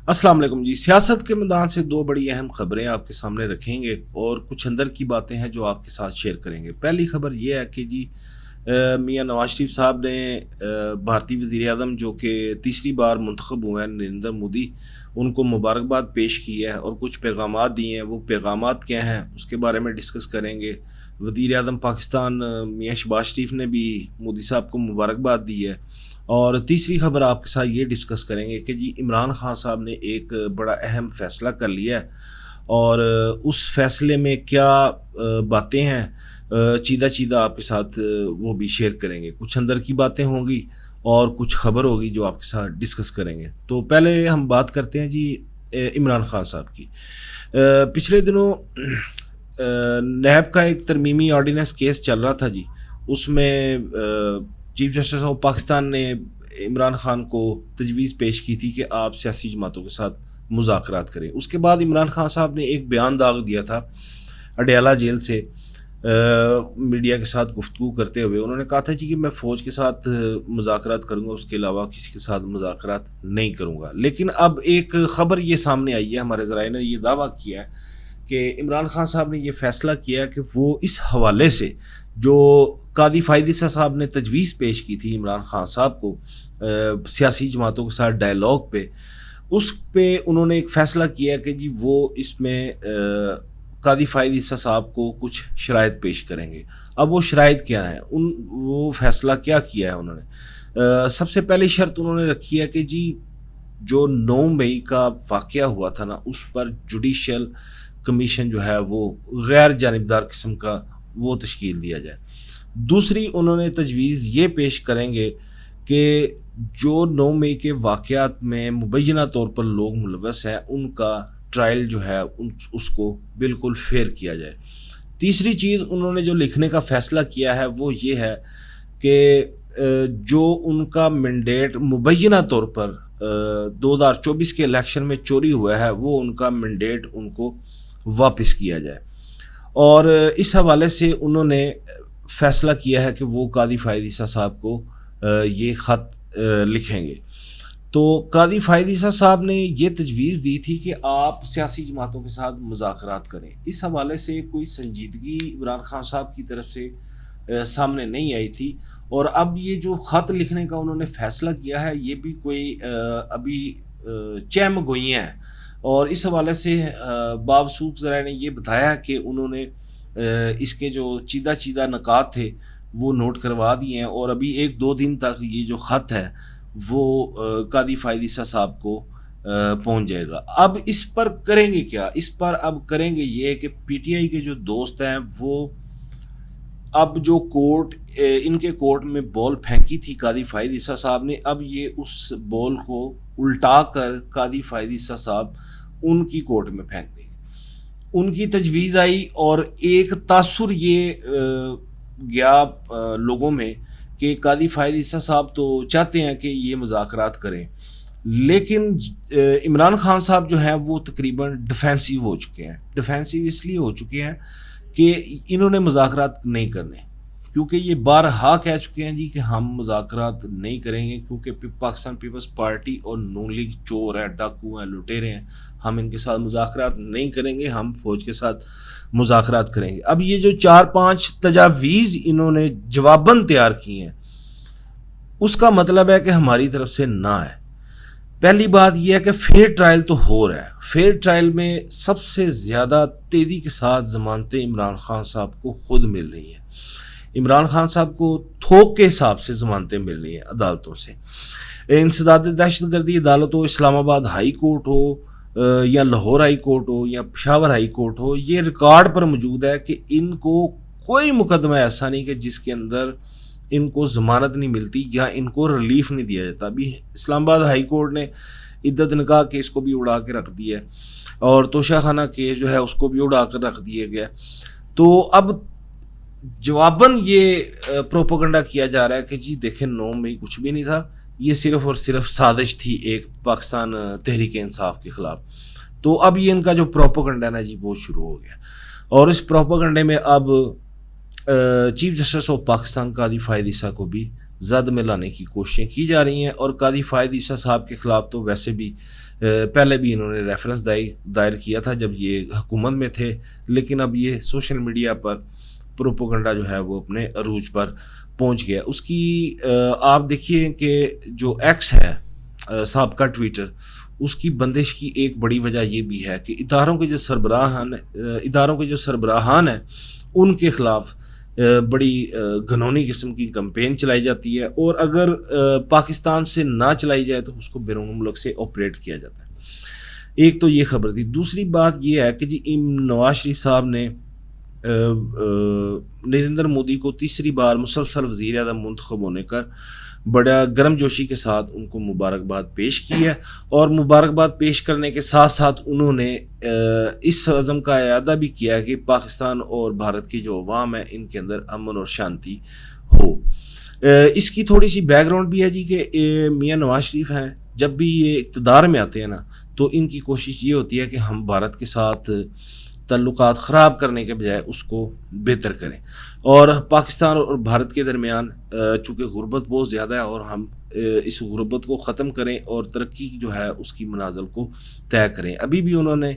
السلام علیکم جی. سیاست کے میدان سے دو بڑی اہم خبریں آپ کے سامنے رکھیں گے اور کچھ اندر کی باتیں ہیں جو آپ کے ساتھ شیئر کریں گے. پہلی خبر یہ ہے کہ جی میاں نواز شریف صاحب نے بھارتی وزیر اعظم جو کہ تیسری بار منتخب ہوئے ہیں نریندر مودی، ان کو مبارکباد پیش کی ہے اور کچھ پیغامات دیے ہیں. وہ پیغامات کیا ہیں اس کے بارے میں ڈسکس کریں گے. وزیر اعظم پاکستان میاں شہباز شریف نے بھی مودی صاحب کو مبارکباد دی ہے. اور تیسری خبر آپ کے ساتھ یہ ڈسکس کریں گے کہ جی عمران خان صاحب نے ایک بڑا اہم فیصلہ کر لیا ہے اور اس فیصلے میں کیا باتیں ہیں چیدہ آپ کے ساتھ وہ بھی شیئر کریں گے. کچھ اندر کی باتیں ہوں گی اور کچھ خبر ہوگی جو آپ کے ساتھ ڈسکس کریں گے. تو پہلے ہم بات کرتے ہیں جی عمران خان صاحب کی. پچھلے دنوں نیب کا ایک ترمیمی آرڈیننس کیس چل رہا تھا جی. اس میں چیف جسٹس آف پاکستان نے عمران خان کو تجویز پیش کی تھی کہ آپ سیاسی جماعتوں کے ساتھ مذاکرات کریں. اس کے بعد عمران خان صاحب نے ایک بیان داغ دیا تھا اڈیالہ جیل سے میڈیا کے ساتھ گفتگو کرتے ہوئے. انہوں نے کہا تھا جی کہ میں فوج کے ساتھ مذاکرات کروں گا، اس کے علاوہ کسی کے ساتھ مذاکرات نہیں کروں گا. لیکن اب ایک خبر یہ سامنے آئی ہے، ہمارے ذرائع نے یہ دعویٰ کیا ہے کہ عمران خان صاحب نے یہ فیصلہ کیا کہ وہ اس حوالے سے جو قاضی فائد عیسیٰ صاحب نے تجویز پیش کی تھی عمران خان صاحب کو سیاسی جماعتوں کے ساتھ ڈائیلاگ پہ، اس پہ انہوں نے ایک فیصلہ کیا کہ جی وہ اس میں قاضی فائد عیسیٰ صاحب کو کچھ شرائط پیش کریں گے. اب وہ شرائط کیا ہیں، وہ فیصلہ کیا کیا ہے انہوں نے؟ سب سے پہلی شرط انہوں نے رکھی ہے کہ جی جو 9 مئی کا واقعہ ہوا تھا نا، اس پر جوڈیشل کمیشن جو ہے وہ غیر جانبدار قسم کا وہ تشکیل دیا جائے. دوسری انہوں نے تجویز یہ پیش کریں گے کہ جو 9 مئی کے واقعات میں مبینہ طور پر لوگ ملوث ہیں ان کا ٹرائل جو ہے اس کو بالکل فیئر کیا جائے. تیسری چیز انہوں نے جو لکھنے کا فیصلہ کیا ہے وہ یہ ہے کہ جو ان کا مینڈیٹ مبینہ طور پر 2024 کے الیکشن میں چوری ہوا ہے وہ ان کا مینڈیٹ ان کو واپس کیا جائے. اور اس حوالے سے انہوں نے فیصلہ کیا ہے کہ وہ قاضی فائد عیسیٰ صاحب کو یہ خط لکھیں گے. تو قاضی فائد عیسیٰ صاحب نے یہ تجویز دی تھی کہ آپ سیاسی جماعتوں کے ساتھ مذاکرات کریں. اس حوالے سے کوئی سنجیدگی عمران خان صاحب کی طرف سے سامنے نہیں آئی تھی. اور اب یہ جو خط لکھنے کا انہوں نے فیصلہ کیا ہے یہ بھی کوئی ابھی چہم گوئیاں ہیں. اور اس حوالے سے بابسوخ ذرائع نے یہ بتایا کہ انہوں نے اس کے جو چیدہ نکات تھے وہ نوٹ کروا دیے ہیں اور ابھی 1-2 دن تک یہ جو خط ہے وہ قاضی فائد عیسیٰ صاحب کو پہنچ جائے گا. اب اس پر کریں گے کیا؟ اس پر اب کریں گے یہ کہ پی ٹی آئی کے جو دوست ہیں وہ اب جو کورٹ ان کے کورٹ میں بال پھینکی تھی قاضی فائد عیسیٰ صاحب نے، اب یہ اس بال کو الٹا کر قاضی فائد عیسیٰ صاحب ان کی کورٹ میں پھینک دیں گے. ان کی تجویز آئی اور ایک تاثر یہ گیا لوگوں میں کہ قاضی فائد عیسیٰ صاحب تو چاہتے ہیں کہ یہ مذاکرات کریں، لیکن عمران خان صاحب جو ہیں وہ تقریباً ڈیفینسیو ہو چکے ہیں. ڈیفینسیو اس لیے ہو چکے ہیں کہ انہوں نے مذاکرات نہیں کرنے، کیونکہ یہ بارہا کہہ چکے ہیں جی کہ ہم مذاکرات نہیں کریں گے کیونکہ پاکستان پیپلز پارٹی اور نون لیگ چور ہے، ڈاکو ہیں، لٹیرے ہیں، ہم ان کے ساتھ مذاکرات نہیں کریں گے، ہم فوج کے ساتھ مذاکرات کریں گے. اب یہ جو 4-5 تجاویز انہوں نے جواباً تیار کی ہیں اس کا مطلب ہے کہ ہماری طرف سے نہ ہے. پہلی بات یہ ہے کہ فیئر ٹرائل تو ہو رہا ہے. فیئر ٹرائل میں سب سے زیادہ تیزی کے ساتھ ضمانتیں عمران خان صاحب کو خود مل رہی ہیں. عمران خان صاحب کو تھوک کے حساب سے ضمانتیں مل رہی ہیں عدالتوں سے. انسداد دہشت گردی عدالت ہو، اسلام آباد ہائی کورٹ ہو یا لاہور ہائی کورٹ ہو یا پشاور ہائی کورٹ ہو، یہ ریکارڈ پر موجود ہے کہ ان کو کوئی مقدمہ ایسا نہیں کہ جس کے اندر ان کو ضمانت نہیں ملتی یا ان کو ریلیف نہیں دیا جاتا. ابھی اسلام آباد ہائی کورٹ نے عدت نکاح کیس کو بھی اڑا کے رکھ دیا ہے اور توشہ خانہ کیس جو ہے اس کو بھی اڑا کر رکھ دیا گیا. تو اب جواباً یہ پروپیگنڈا کیا جا رہا ہے کہ جی دیکھیں 9 مئی کچھ بھی نہیں تھا، یہ صرف اور صرف سازش تھی ایک پاکستان تحریک انصاف کے خلاف. تو اب یہ ان کا جو پروپیگنڈا ہے جی وہ شروع ہو گیا اور اس پروپیگنڈے میں اب چیف جسٹس آف پاکستان قاضی فائد عیسیٰ کو بھی زد میں لانے کی کوششیں کی جا رہی ہیں. اور قاضی فائد عیسیٰ صاحب کے خلاف تو ویسے بھی پہلے بھی انہوں نے ریفرنس دائر کیا تھا جب یہ حکومت میں تھے، لیکن اب یہ سوشل میڈیا پر پروپوگنڈا جو ہے وہ اپنے عروج پر پہنچ گیا. اس کی آپ دیکھیے کہ جو ایکس ہے سابقہ ٹویٹر، اس کی بندش کی ایک بڑی وجہ یہ بھی ہے کہ اداروں کے جو سربراہان ہیں ان کے خلاف بڑی گھنونی قسم کی کمپین چلائی جاتی ہے، اور اگر پاکستان سے نہ چلائی جائے تو اس کو بیرون ملک سے آپریٹ کیا جاتا ہے. ایک تو یہ خبر تھی. دوسری بات یہ ہے کہ جی نواز شریف صاحب نے نریندر مودی کو تیسری بار مسلسل وزیر اعظم منتخب ہونے کا بڑا گرم جوشی کے ساتھ ان کو مبارکباد پیش کی ہے، اور مبارکباد پیش کرنے کے ساتھ ساتھ انہوں نے اس عزم کا اعادہ بھی کیا ہے کہ پاکستان اور بھارت کی جو عوام ہے ان کے اندر امن اور شانتی ہو. اس کی تھوڑی سی بیک گراؤنڈ بھی ہے جی کہ میاں نواز شریف ہیں، جب بھی یہ اقتدار میں آتے ہیں نا تو ان کی کوشش یہ ہوتی ہے کہ ہم بھارت کے ساتھ تعلقات خراب کرنے کے بجائے اس کو بہتر کریں، اور پاکستان اور بھارت کے درمیان چونکہ غربت بہت زیادہ ہے، اور ہم اس غربت کو ختم کریں اور ترقی جو ہے اس کی منازل کو طے کریں. ابھی بھی انہوں نے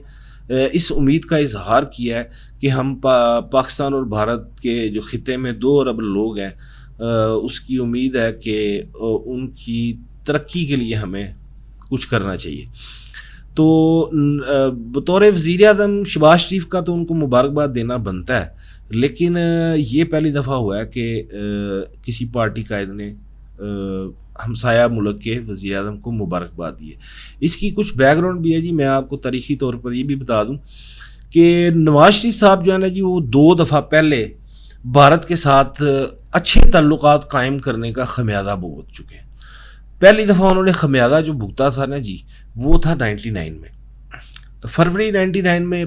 اس امید کا اظہار کیا ہے کہ ہم پاکستان اور بھارت کے جو خطے میں 2 ارب لوگ ہیں، اس کی امید ہے کہ ان کی ترقی کے لیے ہمیں کچھ کرنا چاہیے. تو بطور وزیر اعظم شہباز شریف کا تو ان کو مبارکباد دینا بنتا ہے، لیکن یہ پہلی دفعہ ہوا ہے کہ کسی پارٹی قائد نے ہمسایہ ملک کے وزیر اعظم کو مبارکباد دی ہے. اس کی کچھ بیک گراؤنڈ بھی ہے جی. میں آپ کو تاریخی طور پر یہ بھی بتا دوں کہ نواز شریف صاحب جو ہے نا جی وہ 2 دفعہ پہلے بھارت کے ساتھ اچھے تعلقات قائم کرنے کا خمیازہ بھگت چکے ہیں. پہلی دفعہ انہوں نے خمیازہ جو بھگتا تھا نا جی وہ تھا 99 میں، فروری 99 میں.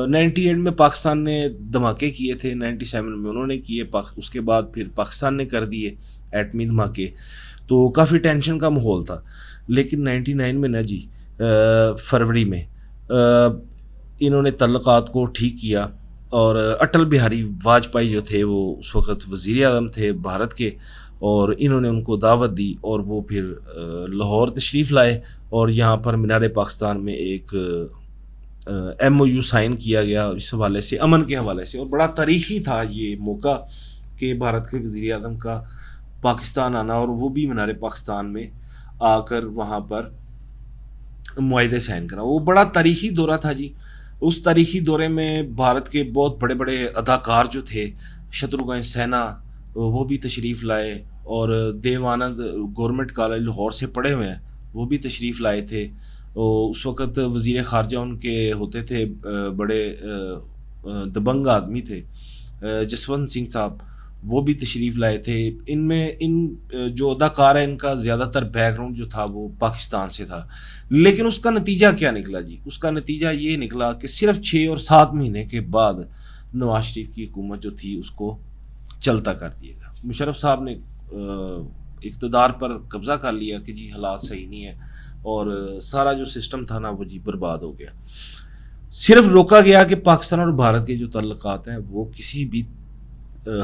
98 میں پاکستان نے دھماکے کیے تھے، 97 میں انہوں نے کیے، اس کے بعد پھر پاکستان نے کر دیے ایٹمی دھماکے، تو کافی ٹینشن کا ماحول تھا. لیکن 99 میں نا جی فروری میں انہوں نے تعلقات کو ٹھیک کیا، اور اٹل بہاری واجپئی جو تھے وہ اس وقت وزیر اعظم تھے بھارت کے، اور انہوں نے ان کو دعوت دی، اور وہ پھر لاہور تشریف لائے، اور یہاں پر مینار پاکستان میں ایک MOU سائن کیا گیا اس حوالے سے، امن کے حوالے سے. اور بڑا تاریخی تھا یہ موقع کہ بھارت کے وزیر اعظم کا پاکستان آنا، اور وہ بھی مینار پاکستان میں آ کر وہاں پر معاہدے سائن کرنا. وہ بڑا تاریخی دورہ تھا جی. اس تاریخی دورے میں بھارت کے بہت بڑے بڑے اداکار جو تھے، شتروگھن سینھا وہ بھی تشریف لائے، اور دیو آنند گورنمنٹ کالج لاہور سے پڑھے ہوئے ہیں وہ بھی تشریف لائے تھے. اس وقت وزیر خارجہ ان کے ہوتے تھے بڑے دبنگ آدمی تھے جسونت سنگھ صاحب، وہ بھی تشریف لائے تھے. ان جو اداکار ہیں ان کا زیادہ تر بیک گراؤنڈ جو تھا وہ پاکستان سے تھا. لیکن اس کا نتیجہ کیا نکلا جی؟ اس کا نتیجہ یہ نکلا کہ صرف 6 اور 7 مہینے کے بعد نواز شریف کی حکومت جو تھی اس کو چلتا کر دیا گیا. مشرف صاحب نے اقتدار پر قبضہ کر لیا کہ جی حالات صحیح نہیں ہے، اور سارا جو سسٹم تھا نا وہ جی برباد ہو گیا. صرف روکا گیا کہ پاکستان اور بھارت کے جو تعلقات ہیں وہ کسی بھی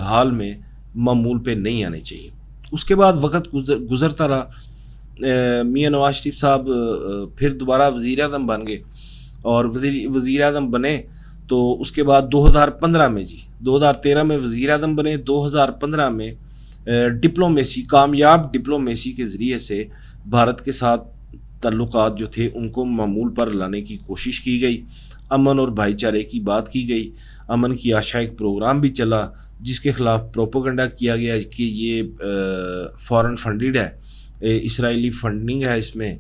حال میں معمول پہ نہیں آنے چاہیے. اس کے بعد وقت گزرتا رہا، میاں نواز شریف صاحب پھر دوبارہ وزیر اعظم بن گئے، اور وزیر اعظم بنے تو اس کے بعد 2015 میں جی 2013 میں وزیر اعظم بنے، 2015 میں کامیاب ڈپلومیسی کے ذریعے سے بھارت کے ساتھ تعلقات جو تھے ان کو معمول پر لانے کی کوشش کی گئی. امن اور بھائی چارے کی بات کی گئی. امن کی آشا ایک پروگرام بھی چلا جس کے خلاف پروپوگنڈا کیا گیا کہ یہ فارن فنڈڈ ہے، اسرائیلی فنڈنگ ہے، اس میں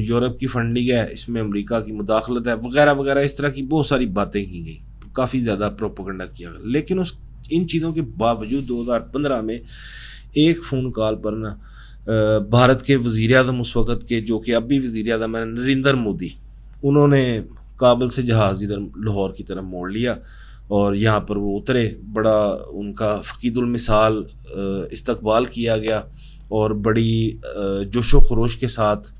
یورپ کی فنڈنگ ہے، اس میں امریکہ کی مداخلت ہے، وغیرہ وغیرہ. اس طرح کی بہت ساری باتیں کی گئی، کافی زیادہ پروپوگنڈا کیا گیا. لیکن ان چیزوں کے باوجود 2015 میں ایک فون کال پر نا بھارت کے وزیر اعظم اس وقت کے، جو کہ اب بھی وزیر اعظم ہیں، نریندر مودی، انہوں نے کابل سے جہاز ادھر لاہور کی طرف موڑ لیا، اور یہاں پر وہ اترے. بڑا ان کا فقید المثال استقبال کیا گیا، اور بڑی جوش و خروش کے ساتھ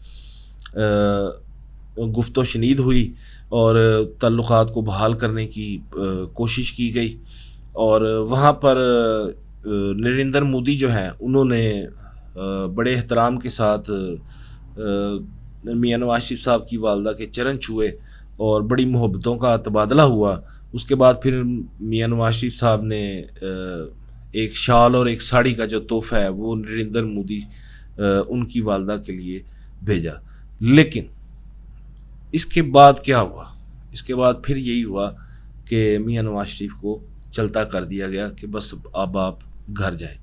گفت و شنید ہوئی، اور تعلقات کو بحال کرنے کی کوشش کی گئی. اور وہاں پر نریندر مودی جو ہیں انہوں نے بڑے احترام کے ساتھ میاں نواز شریف صاحب کی والدہ کے چرن چھوئے اور بڑی محبتوں کا تبادلہ ہوا. اس کے بعد پھر میاں نواز شریف صاحب نے ایک شال اور ایک ساڑی کا جو تحفہ ہے وہ نریندر مودی ان کی والدہ کے لیے بھیجا. لیکن اس کے بعد کیا ہوا؟ اس کے بعد پھر یہی ہوا کہ میاں نواز شریف کو چلتا کر دیا گیا کہ بس اب آپ گھر جائیں.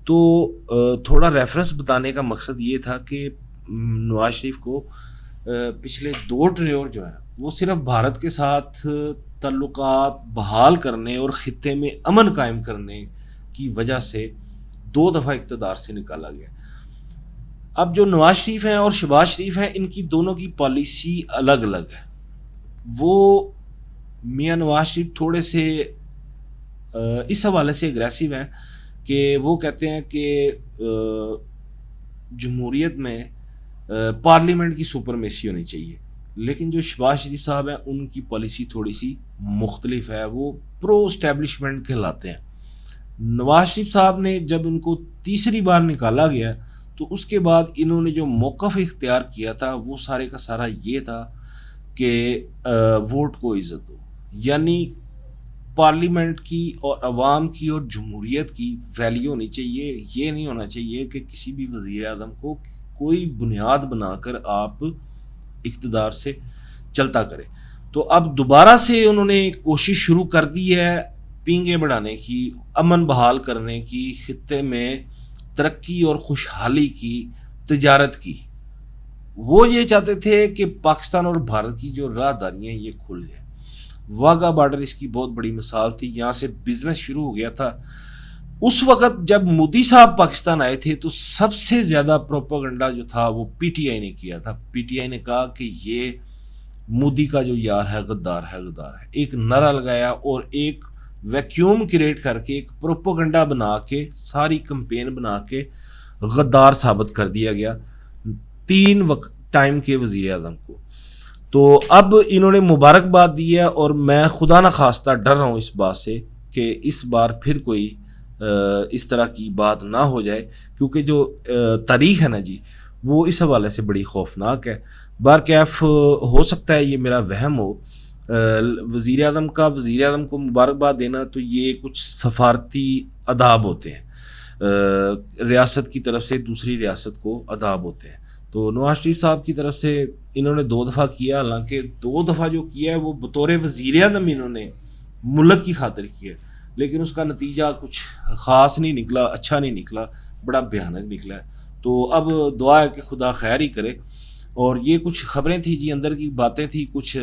تو تھوڑا ریفرنس بتانے کا مقصد یہ تھا کہ نواز شریف کو پچھلے 2 ٹریور جو ہیں وہ صرف بھارت کے ساتھ تعلقات بحال کرنے اور خطے میں امن قائم کرنے کی وجہ سے 2 دفعہ اقتدار سے نکالا گیا. اب جو نواز شریف ہیں اور شہباز شریف ہیں ان کی دونوں کی پالیسی الگ الگ ہے. وہ میاں نواز شریف تھوڑے سے اس حوالے سے اگریسو ہیں کہ وہ کہتے ہیں کہ جمہوریت میں پارلیمنٹ کی سپرمیسی ہونی چاہیے. لیکن جو شہباز شریف صاحب ہیں ان کی پالیسی تھوڑی سی مختلف ہے, وہ پرو اسٹیبلشمنٹ کہلاتے ہیں. نواز شریف صاحب نے جب ان کو تیسری بار نکالا گیا تو اس کے بعد انہوں نے جو موقف اختیار کیا تھا وہ سارے کا سارا یہ تھا کہ ووٹ کو عزت دو, یعنی پارلیمنٹ کی اور عوام کی اور جمہوریت کی ویلیو ہونی چاہیے. یہ نہیں ہونا چاہیے کہ کسی بھی وزیر اعظم کو کوئی بنیاد بنا کر آپ اقتدار سے چلتا کریں. تو اب دوبارہ سے انہوں نے کوشش شروع کر دی ہے پینگیں بڑھانے کی, امن بحال کرنے کی, خطے میں ترقی اور خوشحالی کی, تجارت کی. وہ یہ چاہتے تھے کہ پاکستان اور بھارت کی جو راہداریاں یہ کھل جائیں. واگا بارڈر اس کی بہت بڑی مثال تھی, یہاں سے بزنس شروع ہو گیا تھا. اس وقت جب مودی صاحب پاکستان آئے تھے تو سب سے زیادہ پروپیگنڈا جو تھا وہ پی ٹی آئی نے کیا تھا. پی ٹی آئی نے کہا کہ یہ مودی کا جو یار ہے غدار ہے, غدار ہے. ایک نعرہ لگایا اور ایک ویکیوم کریٹ کر کے ایک پروپیگنڈا بنا کے ساری کمپین بنا کے غدار ثابت کر دیا گیا 3 وقت ٹائم کے وزیر اعظم کو. تو اب انہوں نے مبارکباد دی ہے اور میں خدا نخواستہ ڈر رہا ہوں اس بات سے کہ اس بار پھر کوئی اس طرح کی بات نہ ہو جائے, کیونکہ جو تاریخ ہے نا جی وہ اس حوالے سے بڑی خوفناک ہے. بارکیف ہو سکتا ہے یہ میرا وہم ہو, وزیر اعظم کو مبارکباد دینا تو یہ کچھ سفارتی آداب ہوتے ہیں, ریاست کی طرف سے دوسری ریاست کو آداب ہوتے ہیں. تو نواز شریف صاحب کی طرف سے انہوں نے 2 دفعہ کیا, حالانکہ 2 دفعہ جو کیا ہے وہ بطور وزیر اعظم انہوں نے ملک کی خاطر کیا, لیکن اس کا نتیجہ کچھ خاص نہیں نکلا, اچھا نہیں نکلا, بڑا بھیانک نکلا ہے. تو اب دعا ہے کہ خدا خیر ہی کرے. اور یہ کچھ خبریں تھیں جی, اندر کی باتیں تھی, کچھ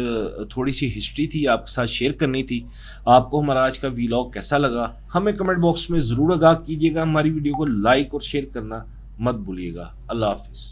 تھوڑی سی ہسٹری تھی آپ کے ساتھ شیئر کرنی تھی. آپ کو ہمارا آج کا ویلاگ کیسا لگا ہمیں کمنٹ باکس میں ضرور آگاہ کیجیے گا. ہماری ویڈیو کو لائک اور شیئر کرنا مت بھولیے گا. اللہ حافظ.